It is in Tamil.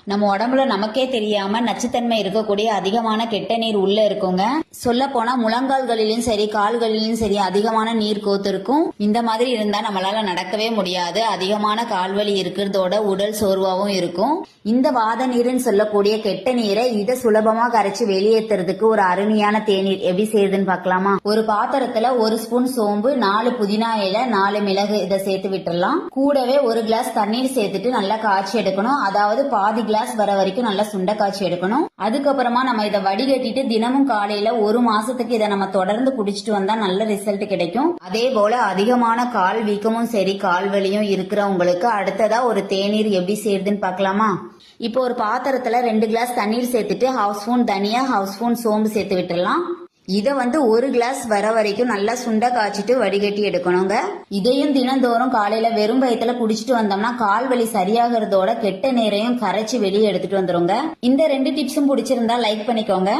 நம்ம உடம்புல நமக்கே தெரியாம நச்சுத்தன்மை இருக்கக்கூடிய அதிகமான கெட்ட நீர் உள்ள இருக்குங்க. சொல்ல போனா முழங்கால்களிலும் சரி கால்களிலும் சரி அதிகமான நீர் கோத்து இருக்கும். இந்த மாதிரி இருந்தா நம்மளால நடக்கவே முடியாது. அதிகமான கால்வலி இருக்கிறதோட உடல் சோர்வாவும் இருக்கும். இந்த வாத நீர்னு சொல்லக்கூடிய கெட்ட நீரை இதை சுலபமா கரைச்சு வெளியேற்றுறதுக்கு ஒரு அருமையான தேநீர் எப்படி செய்யுதுன்னு பார்க்கலாமா? ஒரு பாத்திரத்துல 1 ஸ்பூன் சோம்பு, 4 புதினா இலை, 4 மிளகு இதை சேர்த்து விட்டுறலாம். கூடவே 1 கிளாஸ் தண்ணீர் சேர்த்துட்டு நல்லா காய்ச்சி எடுக்கணும். அதாவது பாதி கிளாஸ் வர வரைக்கும் நல்லா சுண்ட காய்ச்சி எடுக்கணும். அதுக்கப்புறமா நம்ம இதை வடிகட்டிட்டு தினமும் காலையில 1 மாசத்துக்கு இதை நம்ம தொடர்ந்து குடிச்சிட்டு வந்தா நல்ல ரிசல்ட் கிடைக்கும். அதே போல அதிகமான கால் வீக்கமும் சரி கால் வலியும் இருக்கிறவங்களுக்கு அடுத்ததா ஒரு தேநீர் எப்படி செய்யுதுன்னு பார்க்கலாமா? இப்போ ஒரு பாத்திரத்துல 2 கிளாஸ் தண்ணீர் சேர்த்துட்டு 1/2 ஸ்பூன் தனியா 1/2 ஸ்பூன் சோம்பு சேர்த்து விட்டுறலாம். இதை 1 கிளாஸ் வர வரைக்கும் நல்லா சுண்ட காய்ச்சிட்டு வடிகட்டி எடுக்கணுங்க. இதையும் தினந்தோறும் காலையில வெறும் வயிற்றுல குடிச்சிட்டு வந்தோம்னா கால் வலி சரியாகிறதோட கெட்ட நீரையும் கரைச்சி வெளியே எடுத்துட்டு வந்துருங்க. இந்த 2 டிப்ஸும் பிடிச்சிருந்தா லைக் பண்ணிக்கோங்க.